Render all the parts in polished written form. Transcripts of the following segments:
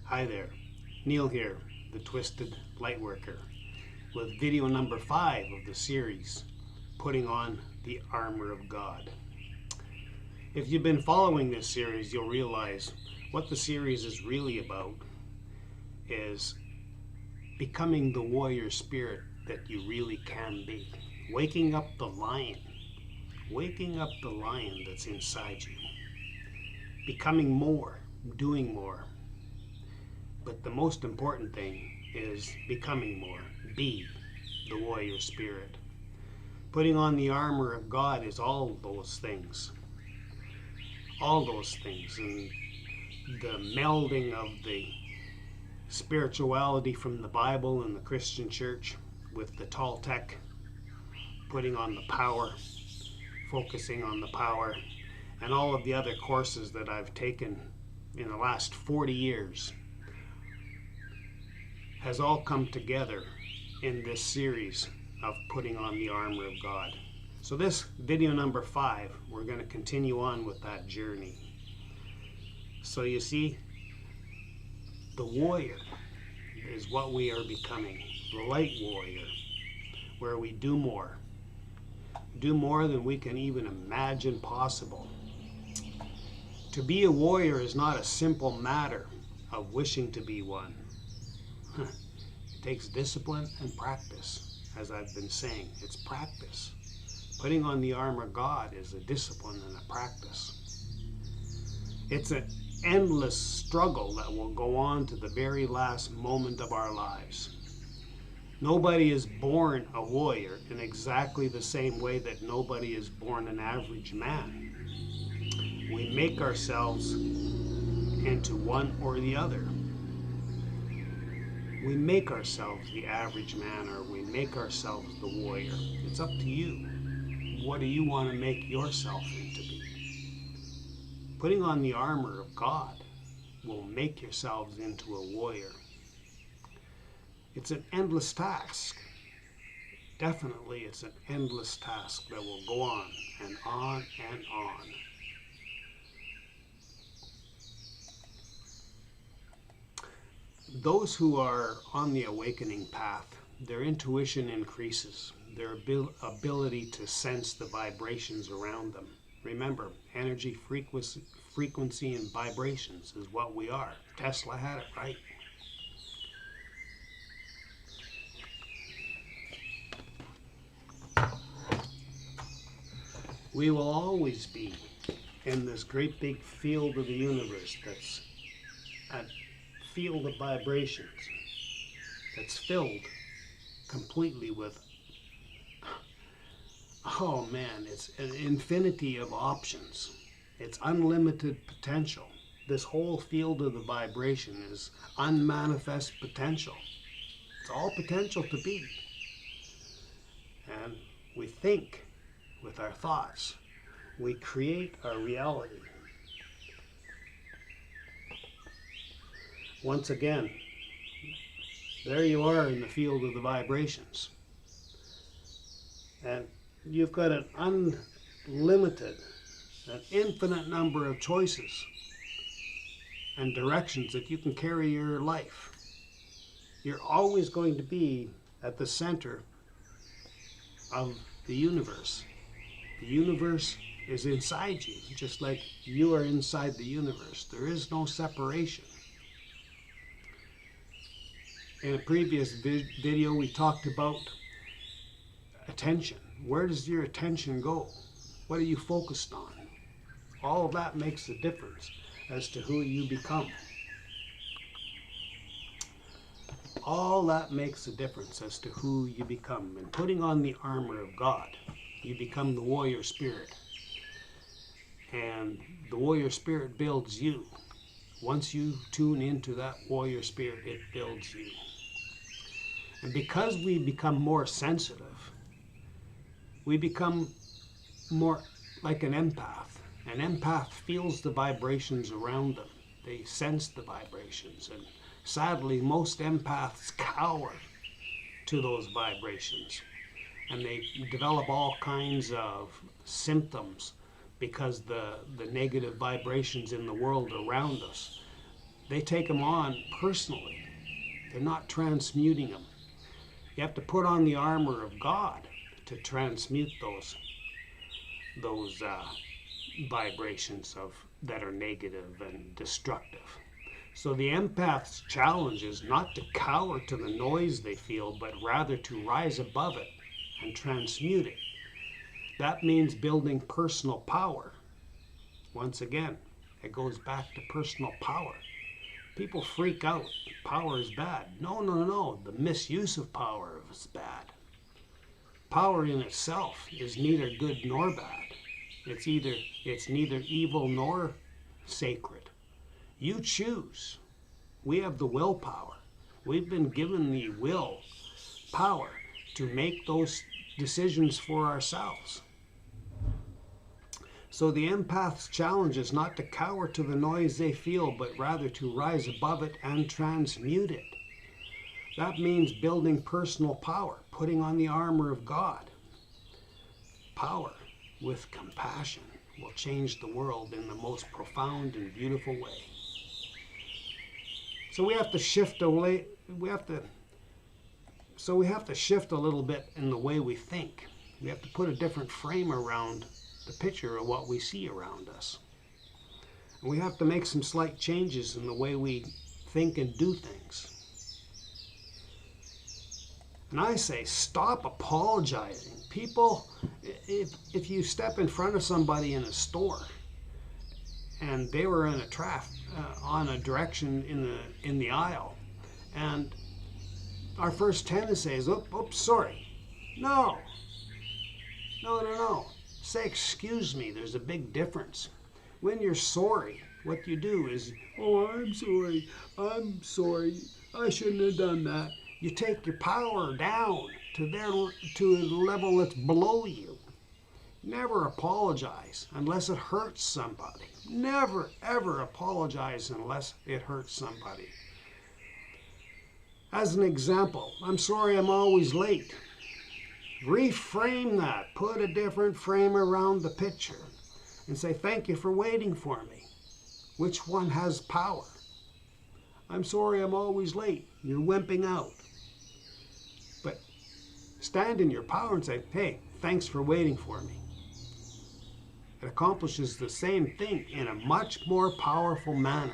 Hi there, Neil here, the Twisted Lightworker, with video number 5 of the series, Putting on the Armour of God. If you've been following this series, you'll realize what the series is really about is becoming the warrior spirit that you really can be. Waking up the lion that's inside you. Becoming more, doing more. But the most important thing is becoming more. Be the warrior spirit. Putting on the armor of God is all those things. All those things. And the melding of the spirituality from the Bible and the Christian church with the Toltec, putting on the power, focusing on the power, and all of the other courses that I've taken in the last 40 years has all come together in this series of putting on the armor of God. So this video number 5, we're going to continue on with that journey. So you see, the warrior is what we are becoming, the light warrior, where we do more than we can even imagine possible. To be a warrior is not a simple matter of wishing to be one. It takes discipline and practice, as I've been saying. It's practice. Putting on the armor of God is a discipline and a practice. It's an endless struggle that will go on to the very last moment of our lives. Nobody is born a warrior in exactly the same way that nobody is born an average man. We make ourselves into one or the other. We make ourselves the average man, or we make ourselves the warrior. It's up to you. What do you want to make yourself into be? Putting on the armor of God will make yourselves into a warrior. It's an endless task. Definitely it's an endless task that will go on and on and on. Those who are on the awakening path, their intuition increases, their ability to sense the vibrations around them. Remember, energy, frequency, and vibrations is what we are. Tesla had it right. We will always be in this great big field of the universe that's a field of vibrations that's filled completely with, oh man, it's an infinity of options. It's unlimited potential. This whole field of the vibration is unmanifest potential. It's all potential to be. And we think with our thoughts. We create our reality. Once again, there you are in the field of the vibrations. And you've got an unlimited, an infinite number of choices and directions that you can carry your life. You're always going to be at the center of the universe. The universe is inside you, just like you are inside the universe. There is no separation. In a previous video, we talked about attention. Where does your attention go? What are you focused on? All of that makes a difference as to who you become. All that makes a difference as to who you become. And putting on the armor of God, you become the warrior spirit. And the warrior spirit builds you. Once you tune into that warrior spirit, it builds you. And because we become more sensitive, we become more like an empath. An empath feels the vibrations around them. They sense the vibrations. And sadly, most empaths cower to those vibrations. And they develop all kinds of symptoms because the negative vibrations in the world around us they take them on personally. They're not transmuting them. You have to put on the armor of God to transmute those vibrations that are negative and destructive. So the empath's challenge is not to cower to the noise they feel, but rather to rise above it and transmute it. That means building personal power. Once again, it goes back to personal power. People freak out. Power is bad. No. The misuse of power is bad. Power in itself is neither good nor bad. It's neither evil nor sacred. You choose. We have the willpower. We've been given the will power to make those decisions for ourselves. So the empath's challenge is not to cower to the noise they feel, but rather to rise above it and transmute it. That means building personal power, putting on the armor of God. Power with compassion will change the world in the most profound and beautiful way. So we have to shift away. We have to shift a little bit in the way we think. We have to put a different frame around the picture of what we see around us. And we have to make some slight changes in the way we think and do things. And I say, stop apologizing. People, if you step in front of somebody in a store and they were in on a direction in the aisle, and our first tendency is, oops, sorry. No. Say, excuse me, there's a big difference. When you're sorry, what you do is, I'm sorry, I shouldn't have done that. You take your power down to a level that's below you. Never apologize unless it hurts somebody. Never, ever apologize unless it hurts somebody. As an example, I'm sorry I'm always late. Reframe that. Put a different frame around the picture and say, thank you for waiting for me. Which one has power? I'm sorry I'm always late. You're wimping out. But stand in your power and say, hey, thanks for waiting for me. It accomplishes the same thing in a much more powerful manner.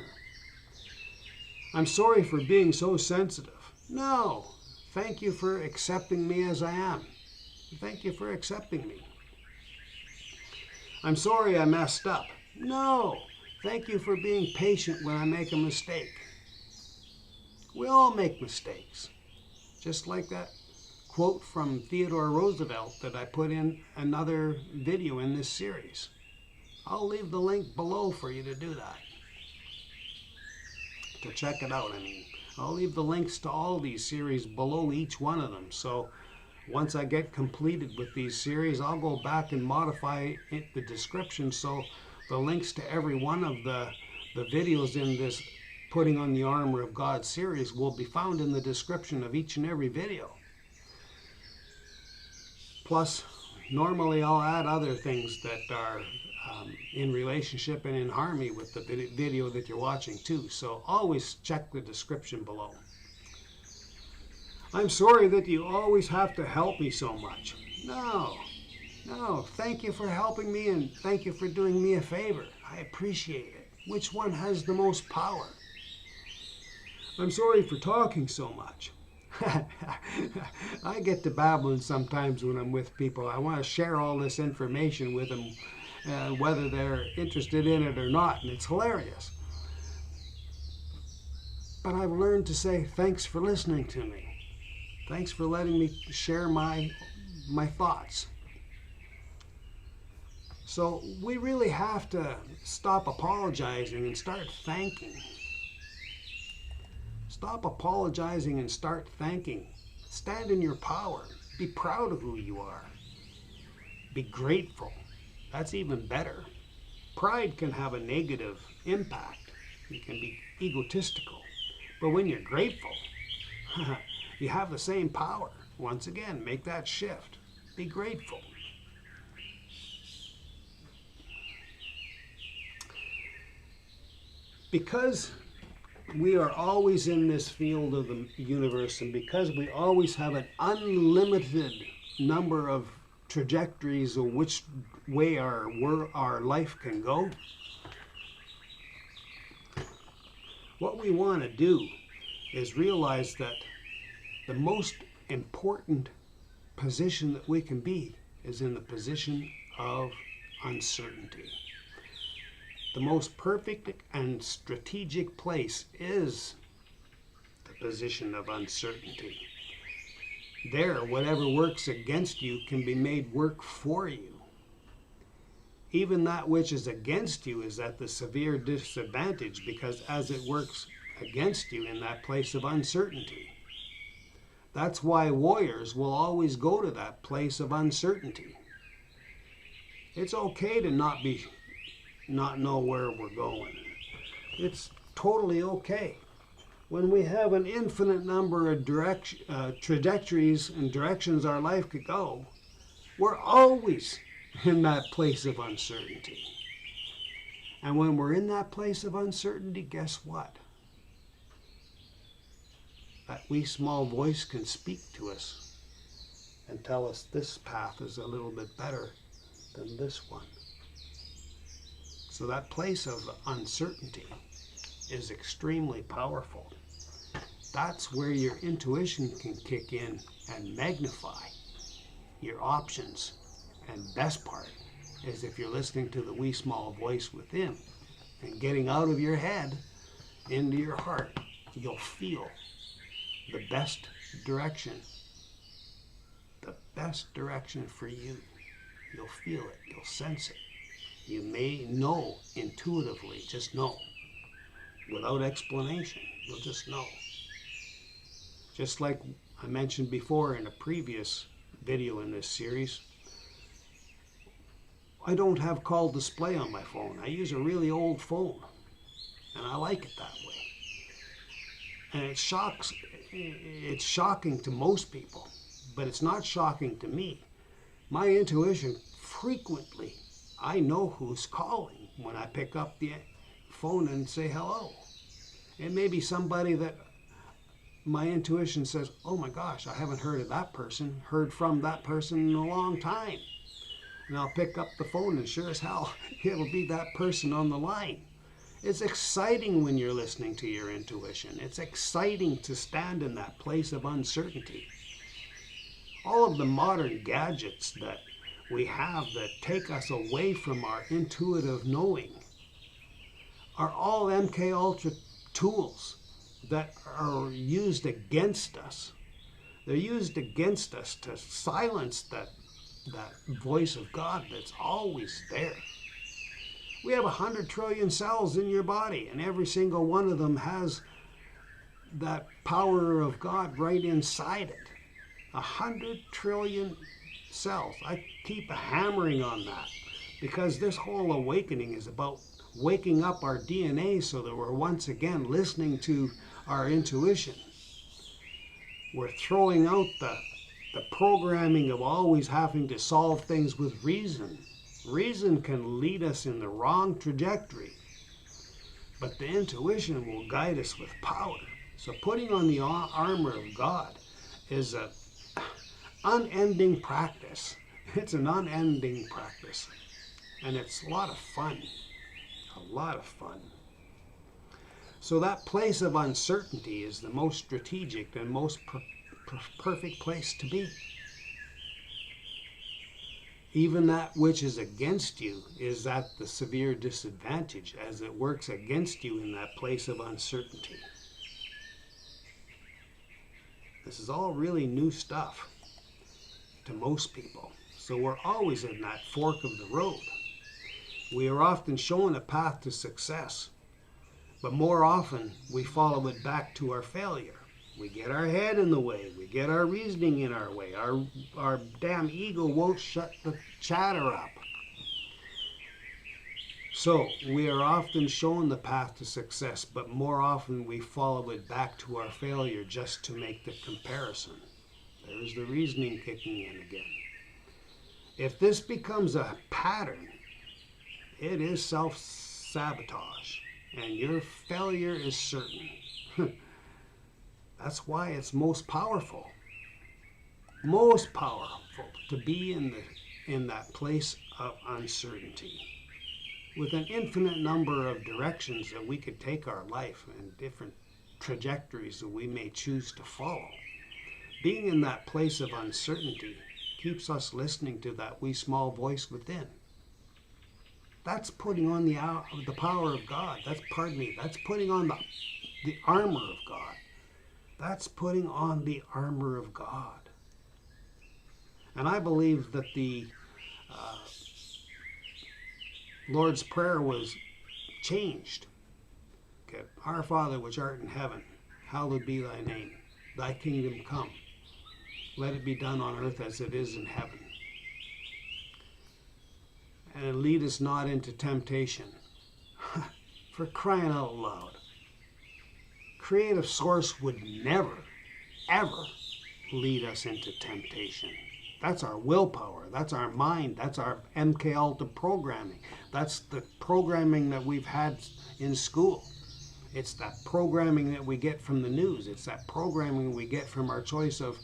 I'm sorry for being so sensitive. No, thank you for accepting me as I am. Thank you for accepting me. I'm sorry I messed up. No, thank you for being patient when I make a mistake. We all make mistakes. Just like that quote from Theodore Roosevelt that I put in another video in this series. I'll leave the link below for you to do that. To check it out, I'll leave the links to all these series below each one of them. So once I get completed with these series, I'll go back and modify the description so the links to every one of the videos in this Putting on the Armor of God series will be found in the description of each and every video. Plus, normally I'll add other things that are in relationship and in harmony with the video that you're watching too. So always check the description below. I'm sorry that you always have to help me so much. No, thank you for helping me and thank you for doing me a favor. I appreciate it. Which one has the most power? I'm sorry for talking so much. I get to babbling sometimes when I'm with people. I want to share all this information with them, whether they're interested in it or not, and it's hilarious. But I've learned to say thanks for listening to me. Thanks for letting me share my thoughts. So we really have to stop apologizing and start thanking. Stop apologizing and start thanking. Stand in your power. Be proud of who you are. Be grateful. That's even better. Pride can have a negative impact. You can be egotistical. But when you're grateful, you have the same power. Once again, make that shift. Be grateful. Because we are always in this field of the universe, and because we always have an unlimited number of trajectories of which way our life can go, what we want to do is realize that the most important position that we can be is in the position of uncertainty. The most perfect and strategic place is the position of uncertainty. There, whatever works against you can be made work for you. Even that which is against you is at the severe disadvantage, because as it works against you in that place of uncertainty. That's why warriors will always go to that place of uncertainty. It's okay to not know where we're going. It's totally okay. When we have an infinite number of trajectories and directions our life could go, we're always in that place of uncertainty. And when we're in that place of uncertainty, guess what? That wee small voice can speak to us and tell us this path is a little bit better than this one. So that place of uncertainty is extremely powerful. That's where your intuition can kick in and magnify your options. And best part is if you're listening to the wee small voice within and getting out of your head into your heart, you'll feel the best direction. The best direction for you. You'll feel it. You'll sense it. You may know intuitively, just know. Without explanation, you'll just know. Just like I mentioned before in a previous video in this series, I don't have call display on my phone. I use a really old phone, and I like it that way. And it's shocking to most people, but it's not shocking to me. My intuition frequently, I know who's calling when I pick up the phone and say hello. It may be somebody that my intuition says, oh my gosh, I haven't heard from that person in a long time. And I'll pick up the phone and sure as hell, it'll be that person on the line. It's exciting when you're listening to your intuition. It's exciting to stand in that place of uncertainty. All of the modern gadgets that we have that take us away from our intuitive knowing are all MK Ultra tools that are used against us. They're used against us to silence that voice of God that's always there. We have 100 trillion cells in your body, and every single one of them has that power of God right inside it. 100 trillion cells. I keep hammering on that because this whole awakening is about waking up our DNA so that we're once again listening to our intuition. We're throwing out the programming of always having to solve things with reason. Reason can lead us in the wrong trajectory, but the intuition will guide us with power. So putting on the armor of God is an unending practice. It's an unending practice, and it's a lot of fun. A lot of fun. So that place of uncertainty is the most strategic and most perfect place to be. Even that which is against you is at the severe disadvantage as it works against you in that place of uncertainty. This is all really new stuff to most people. So we're always in that fork of the road. We are often shown a path to success, but more often we follow it back to our failure. We get our head in the way. We get our reasoning in our way. Our damn ego won't shut the chatter up. So we are often shown the path to success, but more often we follow it back to our failure just to make the comparison. There's the reasoning kicking in again. If this becomes a pattern, it is self-sabotage, and your failure is certain. That's why it's most powerful to be in that place of uncertainty, with an infinite number of directions that we could take our life and different trajectories that we may choose to follow. Being in that place of uncertainty keeps us listening to that wee small voice within. That's putting on the power of God. That's putting on the armor of God. That's putting on the armor of God. And I believe that the Lord's Prayer was changed. Okay. Our Father which art in heaven, hallowed be thy name. Thy kingdom come. Let it be done on earth as it is in heaven. And lead us not into temptation. For crying out loud. Creative Source would never, ever lead us into temptation. That's our willpower. That's our mind. That's our MK Ultra programming. That's the programming that we've had in school. It's that programming that we get from the news. It's that programming we get from our choice of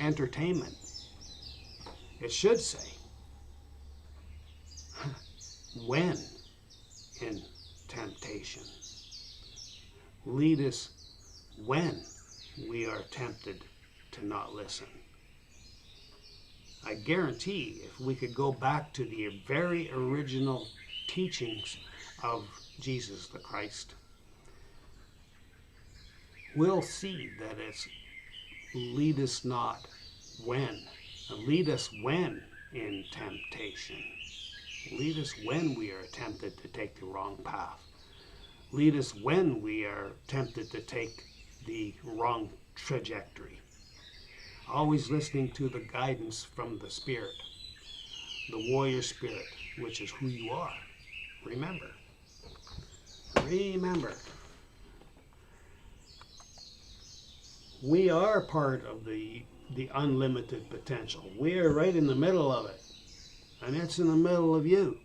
entertainment. It should say, when in temptation. Lead us when we are tempted to not listen. I guarantee if we could go back to the very original teachings of Jesus the Christ, we'll see that it's lead us not when, lead us when in temptation. Lead us when we are tempted to take the wrong path. Lead us when we are tempted to take the wrong trajectory. Always listening to the guidance from the Spirit, the warrior spirit, which is who you are. Remember. Remember. We are part of the unlimited potential. We are right in the middle of it. And it's in the middle of you.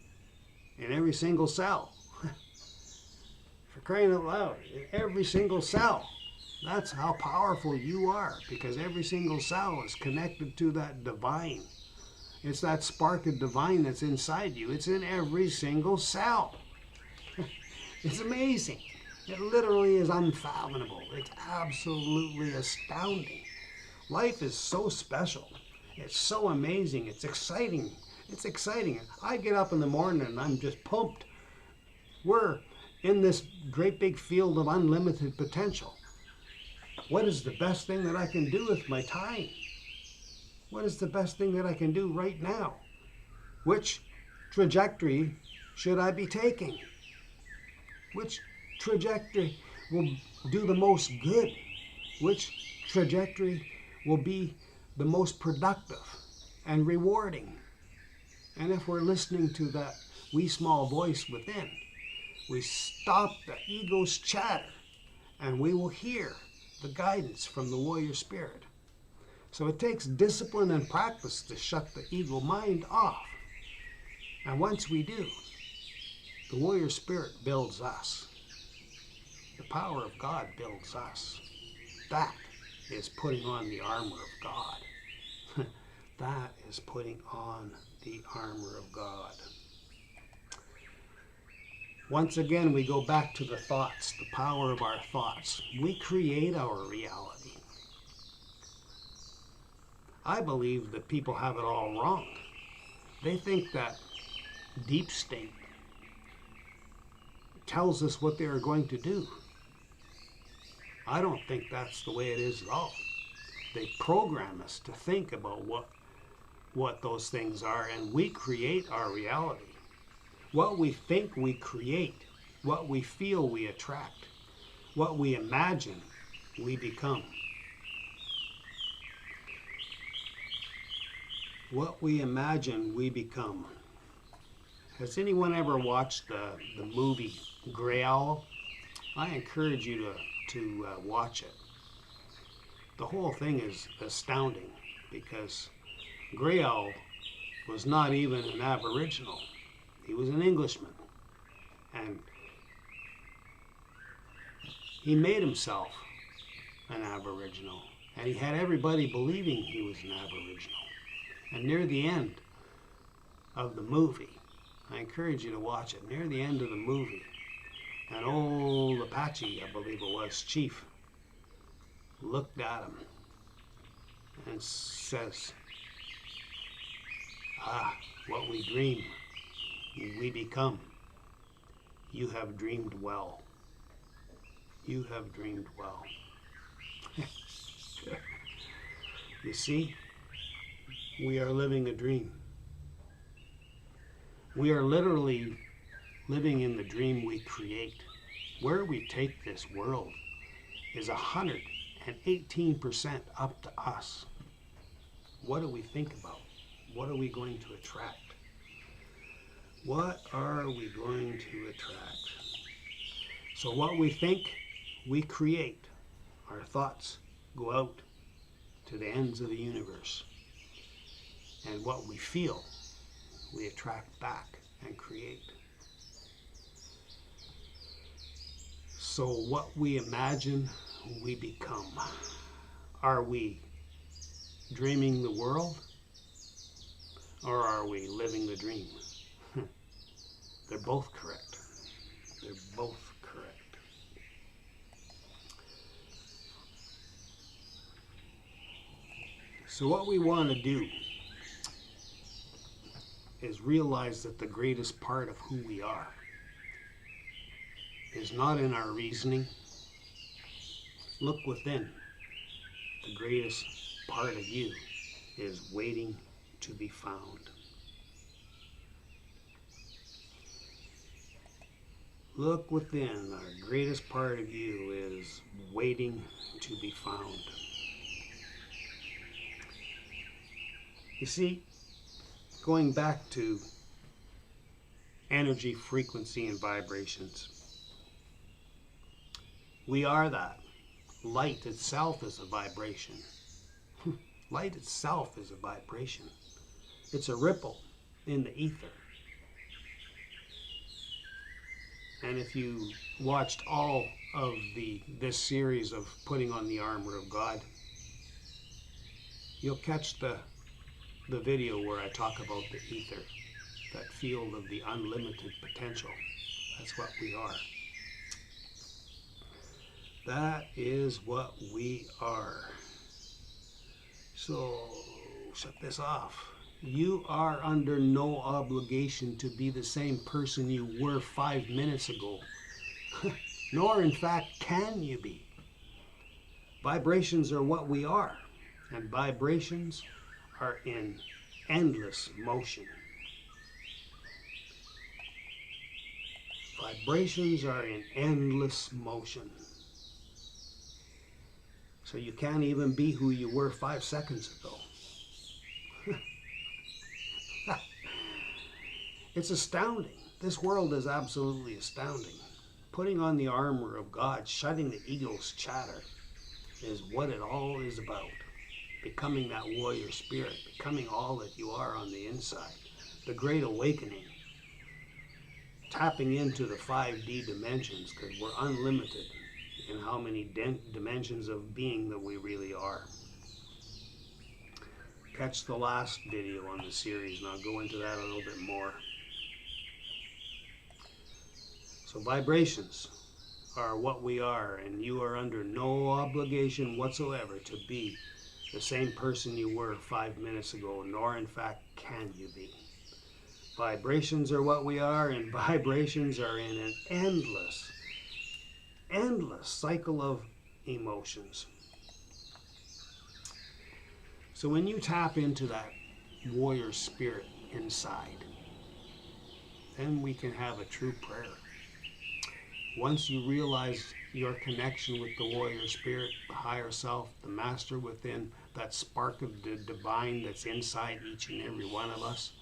In every single cell. For crying out loud. In every single cell. That's how powerful you are. Because every single cell is connected to that divine. It's that spark of divine that's inside you. It's in every single cell. It's amazing. It literally is unfathomable. It's absolutely astounding. Life is so special. It's so amazing. It's exciting. It's exciting. I get up in the morning and I'm just pumped. We're in this great big field of unlimited potential. What is the best thing that I can do with my time? What is the best thing that I can do right now? Which trajectory should I be taking? Which trajectory will do the most good? Which trajectory will be the most productive and rewarding? And if we're listening to that wee small voice within, we stop the ego's chatter and we will hear the guidance from the warrior spirit. So it takes discipline and practice to shut the ego mind off. And once we do, the warrior spirit builds us. The power of God builds us. That is putting on the armor of God. That is putting on the armor of God. Once again, we go back to the thoughts, the power of our thoughts. We create our reality. I believe that people have it all wrong. They think that deep state tells us what they are going to do. I don't think that's the way it is at all. They program us to think about what those things are, and we create our reality. What we think we create. What we feel we attract. What we imagine we become. What we imagine we become. Has anyone ever watched the movie Grey Owl? I encourage you to watch it. The whole thing is astounding because Grey Owl was not even an Aboriginal. He was an Englishman. And He made himself an Aboriginal, and he had everybody believing he was an Aboriginal. And near the end of the movie, I encourage you to watch it, near the end of the movie, an old Apache, I believe it was, chief, looked at him and says, what we dream, we become. You have dreamed well. You have dreamed well. You see, we are living a dream. We are literally living in the dream we create. Where we take this world is 118% up to us. What do we think about? What are we going to attract? What are we going to attract? So what we think, we create. Our thoughts go out to the ends of the universe. And what we feel, we attract back and create. So what we imagine, we become. Are we dreaming the world, or are we living the dream? They're both correct. They're both correct. So what we want to do is realize that the greatest part of who we are is not in our reasoning. Look within. The greatest part of you is waiting to be found. Look within. Our greatest part of you is waiting to be found. You see, going back to energy, frequency, and vibrations, we are that. Light itself is a vibration. Light itself is a vibration. It's a ripple in the ether. And if you watched all of this series of putting on the armor of God, you'll catch the video where I talk about the ether, that field of the unlimited potential. That's what we are. That is what we are. So, shut this off. You are under no obligation to be the same person you were 5 minutes ago. Nor, in fact, can you be. Vibrations are what we are. And vibrations are in endless motion. Vibrations are in endless motion. So you can't even be who you were 5 seconds ago. It's astounding. This world is absolutely astounding. Putting on the armor of God, shutting the ego's chatter, is what it all is about. Becoming that warrior spirit, becoming all that you are on the inside. The great awakening. Tapping into the 5D dimensions, because we're unlimited in how many dimensions of being that we really are. Catch the last video on the series, and I'll go into that a little bit more. So vibrations are what we are, and you are under no obligation whatsoever to be the same person you were 5 minutes ago, nor in fact can you be. Vibrations are what we are, and vibrations are in an endless cycle of emotions. So when you tap into that warrior spirit inside, then we can have a true prayer. Once you realize your connection with the warrior spirit, the higher self, the master within, that spark of the divine that's inside each and every one of us,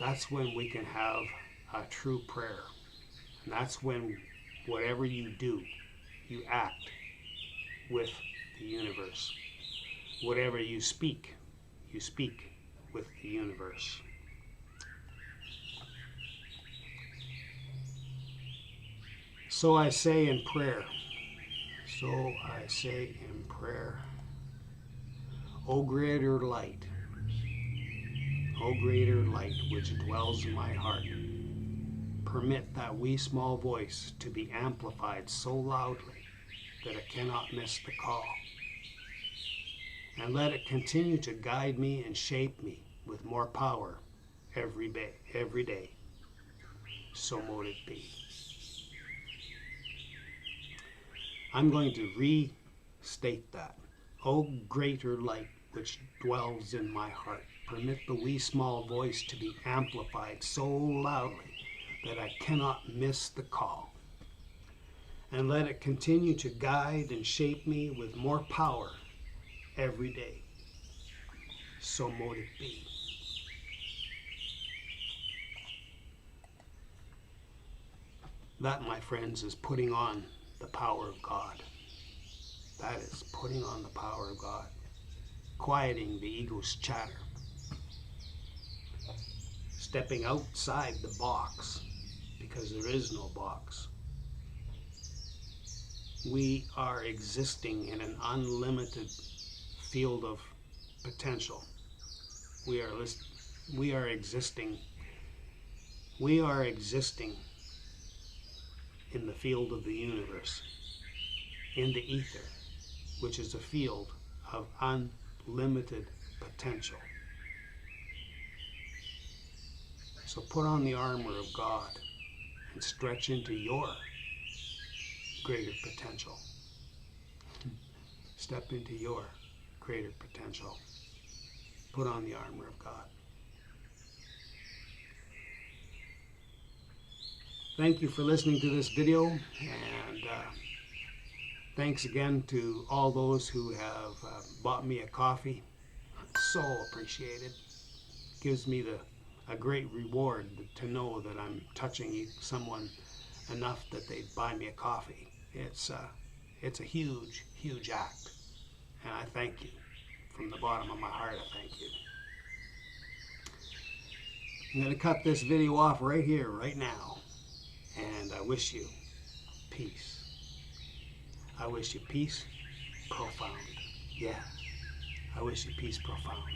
that's when we can have a true prayer. And that's when whatever you do, you act with the universe. Whatever you speak with the universe. So I say in prayer, so I say in prayer, O greater light, O greater light which dwells in my heart, permit that wee small voice to be amplified so loudly that it cannot miss the call. And let it continue to guide me and shape me with more power every day. So mote it be. I'm going to restate that. O greater light which dwells in my heart, permit the wee small voice to be amplified so loudly that I cannot miss the call. And let it continue to guide and shape me with more power every day. So mote it be. That, my friends, is putting on the power of God. That is putting on the power of God. Quieting the ego's chatter. Stepping outside the box, because there is no box. We are existing in an unlimited field of potential. We are existing in the field of the universe, in the ether, which is a field of unlimited potential. So put on the armor of God and stretch into your greater potential. Step into your greater potential. Put on the armor of God. Thank you for listening to this video, and thanks again to all those who have bought me a coffee. So appreciated. Gives me a great reward to know that I'm touching someone enough that they buy me a coffee. It's a huge, huge act, and I thank you. From the bottom of my heart, I thank you. I'm going to cut this video off right here, right now. And I wish you peace. I wish you peace profound. Yeah, I wish you peace profound.